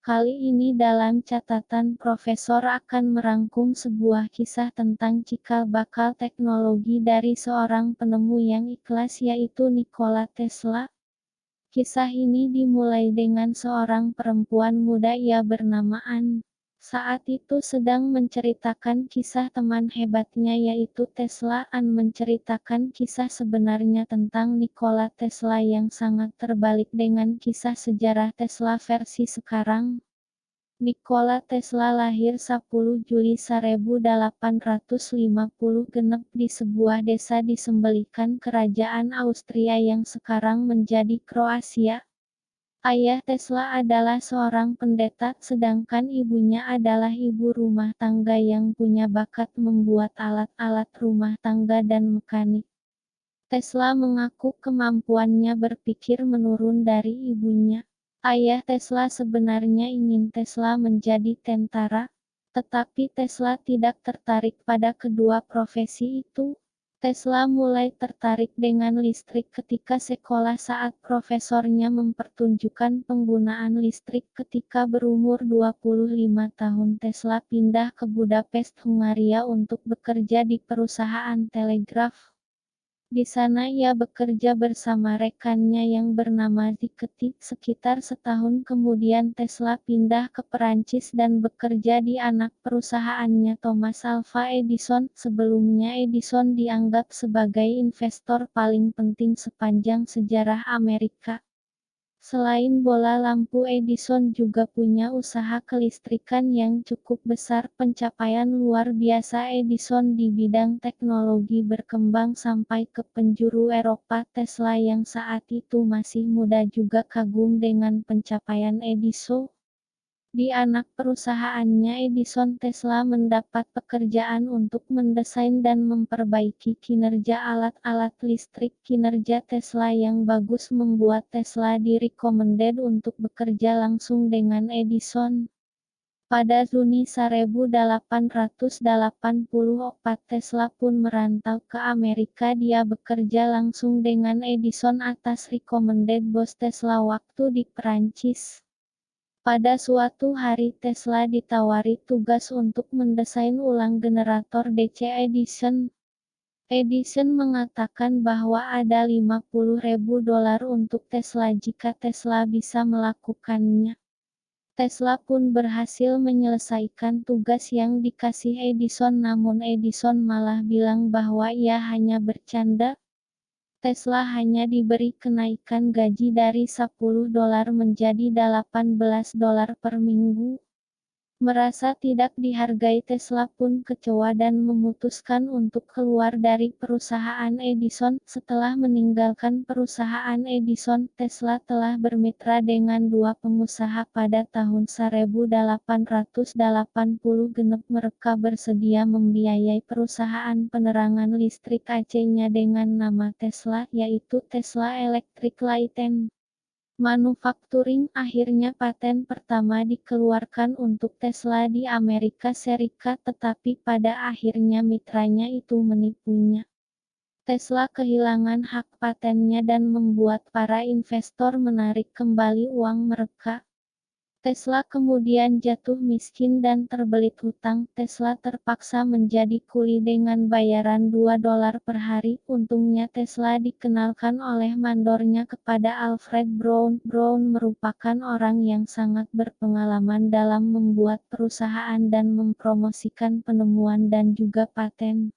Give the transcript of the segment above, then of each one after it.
Kali ini dalam catatan Profesor akan merangkum sebuah kisah tentang cikal bakal teknologi dari seorang penemu yang ikhlas yaitu Nikola Tesla. Kisah ini dimulai dengan seorang perempuan muda ia bernama Anne. Saat itu sedang menceritakan kisah teman hebatnya yaitu Tesla. Anne menceritakan kisah sebenarnya tentang Nikola Tesla yang sangat terbalik dengan kisah sejarah Tesla versi sekarang. Nikola Tesla lahir 10 Juli 1850 genep di sebuah desa di sembelikan kerajaan Austria yang sekarang menjadi Kroasia. Ayah Tesla adalah seorang pendeta, sedangkan ibunya adalah ibu rumah tangga yang punya bakat membuat alat-alat rumah tangga dan mekanik. Tesla mengaku kemampuannya berpikir menurun dari ibunya. Ayah Tesla sebenarnya ingin Tesla menjadi tentara, tetapi Tesla tidak tertarik pada kedua profesi itu. Tesla mulai tertarik dengan listrik ketika sekolah saat profesornya mempertunjukkan penggunaan listrik. Ketika berumur 25 tahun Tesla pindah ke Budapest, Hungaria untuk bekerja di perusahaan telegraf. Di sana ia bekerja bersama rekannya yang bernama Piketty. Sekitar setahun kemudian Tesla pindah ke Perancis dan bekerja di anak perusahaannya Thomas Alva Edison. Sebelumnya Edison dianggap sebagai investor paling penting sepanjang sejarah Amerika. Selain bola lampu, Edison juga punya usaha kelistrikan yang cukup besar. Pencapaian luar biasa Edison di bidang teknologi berkembang sampai ke penjuru Eropa. Tesla yang saat itu masih muda juga kagum dengan pencapaian Edison. Di anak perusahaannya Edison, Tesla mendapat pekerjaan untuk mendesain dan memperbaiki kinerja alat-alat listrik. Kinerja Tesla yang bagus membuat Tesla direkomended untuk bekerja langsung dengan Edison. Pada Juni 1884 Tesla pun merantau ke Amerika. Dia bekerja langsung dengan Edison atas recommended bos Tesla waktu di Perancis. Pada suatu hari Tesla ditawari tugas untuk mendesain ulang generator DC Edison. Edison mengatakan bahwa ada $50.000 untuk Tesla jika Tesla bisa melakukannya. Tesla pun berhasil menyelesaikan tugas yang dikasih Edison, namun Edison malah bilang bahwa ia hanya bercanda. Tesla hanya diberi kenaikan gaji dari $10 menjadi $18 per minggu. Merasa tidak dihargai, Tesla pun kecewa dan memutuskan untuk keluar dari perusahaan Edison. Setelah meninggalkan perusahaan Edison, Tesla telah bermitra dengan dua pengusaha. Pada tahun 1880 genep mereka bersedia membiayai perusahaan penerangan listrik AC-nya dengan nama Tesla, yaitu Tesla Electric Light and Manufacturing. Akhirnya paten pertama dikeluarkan untuk Tesla di Amerika Serikat, tetapi pada akhirnya mitranya itu menipunya. Tesla kehilangan hak patennya dan membuat para investor menarik kembali uang mereka. Tesla kemudian jatuh miskin dan terbelit hutang. Tesla terpaksa menjadi kuli dengan bayaran $2 per hari. Untungnya Tesla dikenalkan oleh mandornya kepada Alfred Brown. Brown merupakan orang yang sangat berpengalaman dalam membuat perusahaan dan mempromosikan penemuan dan juga paten.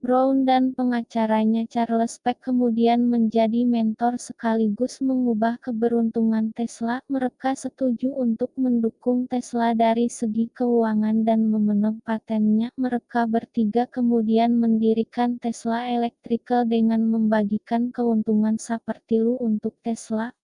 Brown dan pengacaranya Charles Peck kemudian menjadi mentor sekaligus mengubah keberuntungan Tesla. Mereka setuju untuk mendukung Tesla dari segi keuangan dan memenuhi patennya. Mereka bertiga kemudian mendirikan Tesla Electrical dengan membagikan keuntungan sepertilu untuk Tesla,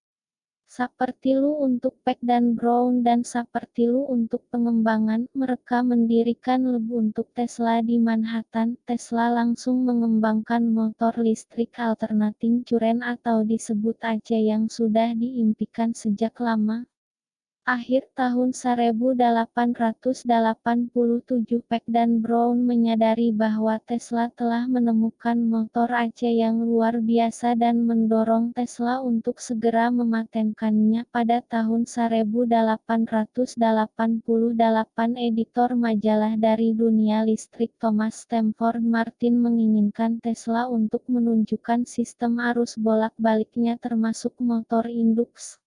sepertilu untuk Peck dan Brown, dan sepertilu untuk pengembangan. Mereka mendirikan lab untuk Tesla di Manhattan. Tesla langsung mengembangkan motor listrik alternating current atau disebut AC yang sudah diimpikan sejak lama. Akhir tahun 1887 Peck dan Brown menyadari bahwa Tesla telah menemukan motor AC yang luar biasa dan mendorong Tesla untuk segera mematenkannya. Pada tahun 1888 editor majalah dari dunia listrik Thomas Stamford Martin menginginkan Tesla untuk menunjukkan sistem arus bolak-baliknya termasuk motor induks.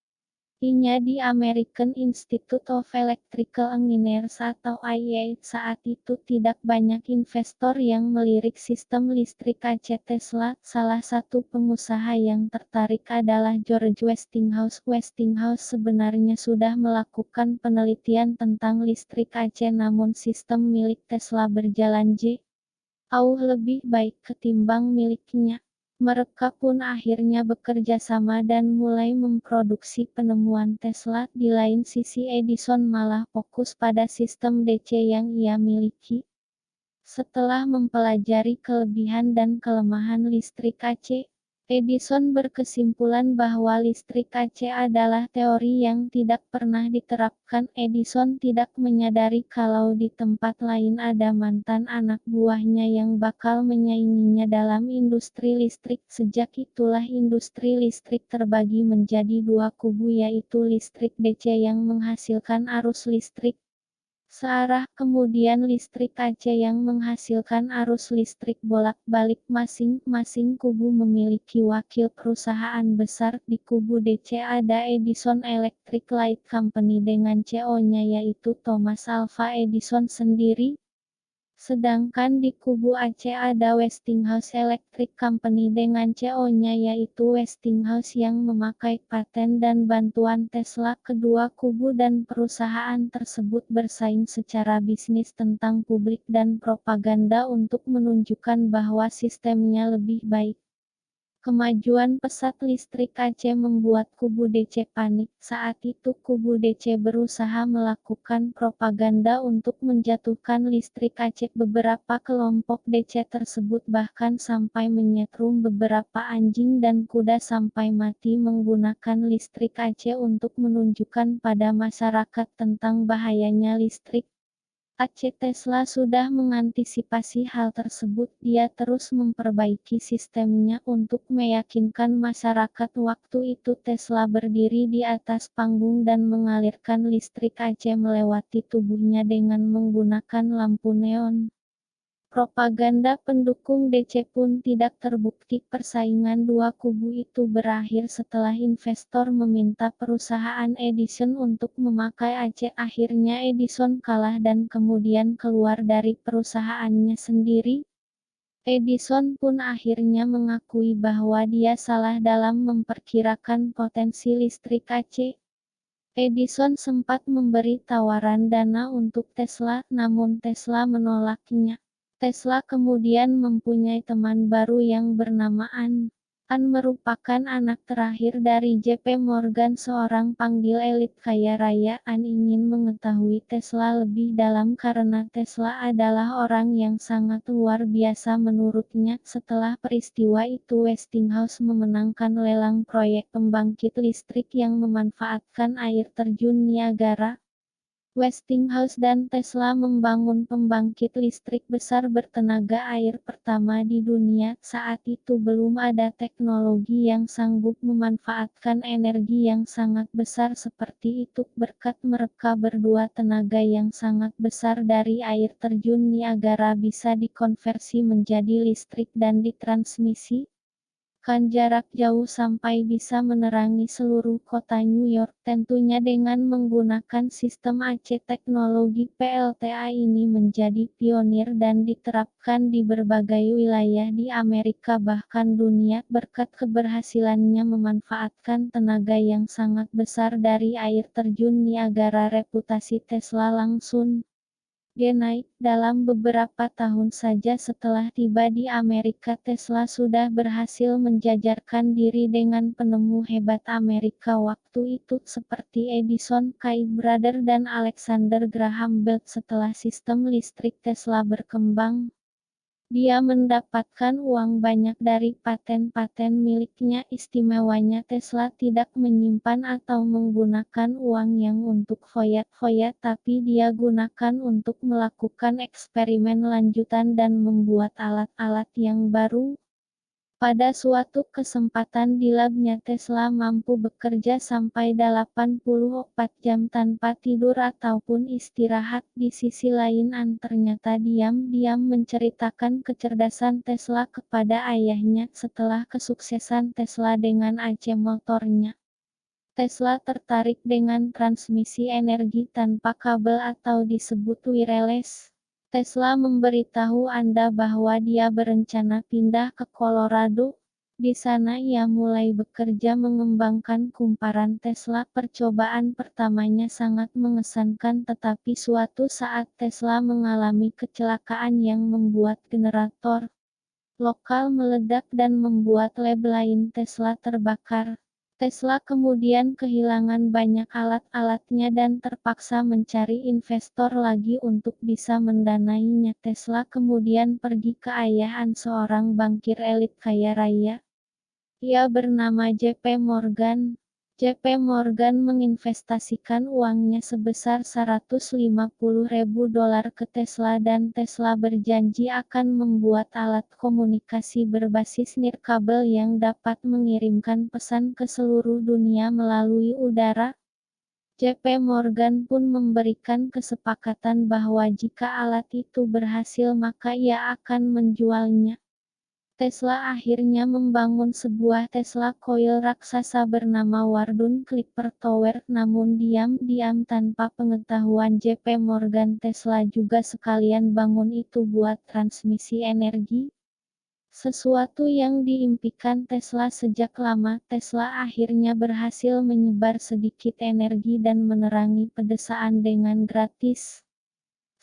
I-nya di American Institute of Electrical Engineers atau IEE. Saat itu tidak banyak investor yang melirik sistem listrik AC Tesla. Salah satu pengusaha yang tertarik adalah George Westinghouse. Westinghouse sebenarnya sudah melakukan penelitian tentang listrik AC, namun sistem milik Tesla berjalan jauh lebih baik ketimbang miliknya. Mereka pun akhirnya bekerja sama dan mulai memproduksi penemuan Tesla. Di lain sisi Edison malah fokus pada sistem DC yang ia miliki. Setelah mempelajari kelebihan dan kelemahan listrik AC, Edison berkesimpulan bahwa listrik AC adalah teori yang tidak pernah diterapkan. Edison tidak menyadari kalau di tempat lain ada mantan anak buahnya yang bakal menyainginya dalam industri listrik. Sejak itulah industri listrik terbagi menjadi dua kubu, yaitu listrik DC yang menghasilkan arus listrik searah, kemudian listrik AC yang menghasilkan arus listrik bolak-balik. Masing-masing kubu memiliki wakil perusahaan besar. Di kubu DC ada Edison Electric Light Company dengan CEO-nya yaitu Thomas Alva Edison sendiri. Sedangkan di kubu AC ada Westinghouse Electric Company dengan CEO-nya yaitu Westinghouse yang memakai paten dan bantuan Tesla. Kedua kubu dan perusahaan tersebut bersaing secara bisnis tentang publik dan propaganda untuk menunjukkan bahwa sistemnya lebih baik. Kemajuan pesat listrik AC membuat kubu DC panik. Saat itu kubu DC berusaha melakukan propaganda untuk menjatuhkan listrik AC. Beberapa kelompok DC tersebut bahkan sampai menyetrum beberapa anjing dan kuda sampai mati menggunakan listrik AC untuk menunjukkan pada masyarakat tentang bahayanya listrik AC. Tesla sudah mengantisipasi hal tersebut. Dia terus memperbaiki sistemnya untuk meyakinkan masyarakat. Waktu itu Tesla berdiri di atas panggung dan mengalirkan listrik AC melewati tubuhnya dengan menggunakan lampu neon. Propaganda pendukung DC pun tidak terbukti. Persaingan dua kubu itu berakhir setelah investor meminta perusahaan Edison untuk memakai AC. Akhirnya Edison kalah dan kemudian keluar dari perusahaannya sendiri. Edison pun akhirnya mengakui bahwa dia salah dalam memperkirakan potensi listrik AC. Edison sempat memberi tawaran dana untuk Tesla, namun Tesla menolaknya. Tesla kemudian mempunyai teman baru yang bernama An. An merupakan anak terakhir dari JP Morgan, seorang panggil elit kaya raya. An ingin mengetahui Tesla lebih dalam karena Tesla adalah orang yang sangat luar biasa menurutnya. Setelah peristiwa itu Westinghouse memenangkan lelang proyek pembangkit listrik yang memanfaatkan air terjun Niagara. Westinghouse dan Tesla membangun pembangkit listrik besar bertenaga air pertama di dunia. Saat itu belum ada teknologi yang sanggup memanfaatkan energi yang sangat besar seperti itu. Berkat mereka berdua, tenaga yang sangat besar dari air terjun Niagara bisa dikonversi menjadi listrik dan ditransmisi kan jarak jauh sampai bisa menerangi seluruh kota New York, tentunya dengan menggunakan sistem AC. Teknologi PLTA ini menjadi pionir dan diterapkan di berbagai wilayah di Amerika bahkan dunia. Berkat keberhasilannya memanfaatkan tenaga yang sangat besar dari air terjun Niagara, reputasi Tesla langsung naik. Dalam beberapa tahun saja setelah tiba di Amerika, Tesla sudah berhasil menjajarkan diri dengan penemu hebat Amerika waktu itu seperti Edison, Kay Brother dan Alexander Graham Bell. Setelah sistem listrik Tesla berkembang, Dia mendapatkan uang banyak dari paten-paten miliknya. Istimewanya Tesla tidak menyimpan atau menggunakan uang yang untuk foya-foya, tapi dia gunakan untuk melakukan eksperimen lanjutan dan membuat alat-alat yang baru. Pada suatu kesempatan di labnya Tesla mampu bekerja sampai 84 jam tanpa tidur ataupun istirahat. Di sisi lain ternyata diam-diam menceritakan kecerdasan Tesla kepada ayahnya. Setelah kesuksesan Tesla dengan AC motornya, Tesla tertarik dengan transmisi energi tanpa kabel atau disebut wireless. Tesla memberitahu Anda bahwa dia berencana pindah ke Colorado. Di sana ia mulai bekerja mengembangkan kumparan Tesla. Percobaan pertamanya sangat mengesankan, tetapi suatu saat Tesla mengalami kecelakaan yang membuat generator lokal meledak dan membuat lab lain Tesla terbakar. Tesla kemudian kehilangan banyak alat-alatnya dan terpaksa mencari investor lagi untuk bisa mendanainya. Tesla kemudian pergi ke ayahan seorang bankir elit kaya raya. Ia bernama JP Morgan. JP Morgan menginvestasikan uangnya sebesar $150.000 ke Tesla dan Tesla berjanji akan membuat alat komunikasi berbasis nirkabel yang dapat mengirimkan pesan ke seluruh dunia melalui udara. JP Morgan pun memberikan kesepakatan bahwa jika alat itu berhasil maka ia akan menjualnya. Tesla akhirnya membangun sebuah Tesla Coil raksasa bernama Wardun Clipper Tower, namun diam-diam tanpa pengetahuan JP Morgan Tesla juga sekalian bangun itu buat transmisi energi. Sesuatu yang diimpikan Tesla sejak lama. Tesla akhirnya berhasil menyebar sedikit energi dan menerangi pedesaan dengan gratis.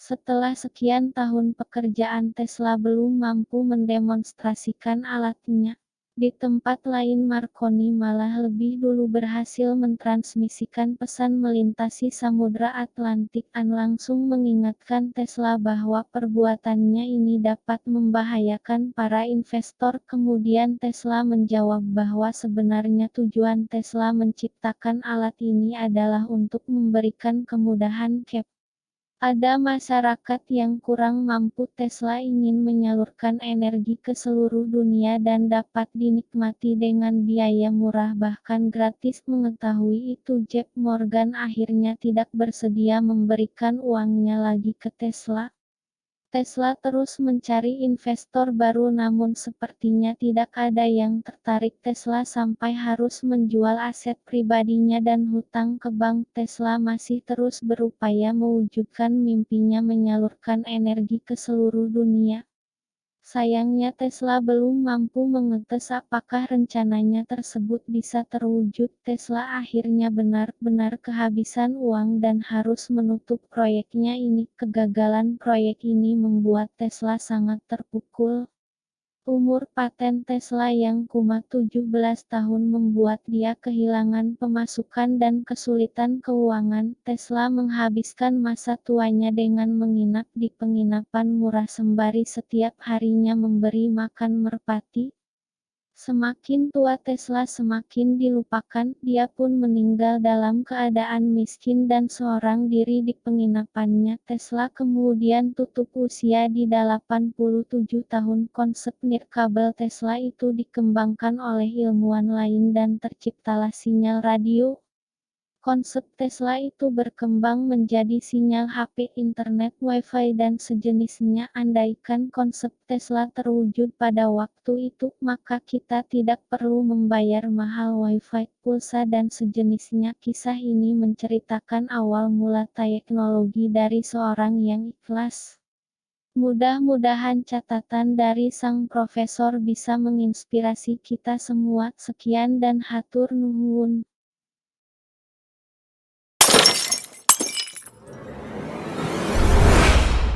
Setelah sekian tahun pekerjaan Tesla belum mampu mendemonstrasikan alatnya. Di tempat lain Marconi malah lebih dulu berhasil mentransmisikan pesan melintasi Samudra Atlantik dan langsung mengingatkan Tesla bahwa perbuatannya ini dapat membahayakan para investor. Kemudian Tesla menjawab bahwa sebenarnya tujuan Tesla menciptakan alat ini adalah untuk memberikan kemudahan ada masyarakat yang kurang mampu. Tesla ingin menyalurkan energi ke seluruh dunia dan dapat dinikmati dengan biaya murah bahkan gratis. Mengetahui itu JP Morgan akhirnya tidak bersedia memberikan uangnya lagi ke Tesla. Tesla terus mencari investor baru namun sepertinya tidak ada yang tertarik. Tesla sampai harus menjual aset pribadinya dan hutang ke bank. Tesla masih terus berupaya mewujudkan mimpinya menyalurkan energi ke seluruh dunia. Sayangnya Tesla belum mampu mengetes apakah rencananya tersebut bisa terwujud. Tesla akhirnya benar-benar kehabisan uang dan harus menutup proyeknya ini. Kegagalan proyek ini membuat Tesla sangat terpukul. Umur paten Tesla yang kumat 17 tahun membuat dia kehilangan pemasukan dan kesulitan keuangan. Tesla menghabiskan masa tuanya dengan menginap di penginapan murah sembari setiap harinya memberi makan merpati. Semakin tua Tesla semakin dilupakan. Dia pun meninggal dalam keadaan miskin dan seorang diri di penginapannya. Tesla kemudian tutup usia di 87 tahun. Konsep nirkabel Tesla itu dikembangkan oleh ilmuwan lain dan terciptalah sinyal radio. Konsep Tesla itu berkembang menjadi sinyal HP, internet, Wi-Fi dan sejenisnya. Andaikan konsep Tesla terwujud pada waktu itu, maka kita tidak perlu membayar mahal Wi-Fi, pulsa dan sejenisnya. Kisah ini menceritakan awal mula teknologi dari seorang yang ikhlas. Mudah-mudahan catatan dari sang profesor bisa menginspirasi kita semua. Sekian dan hatur nuhun.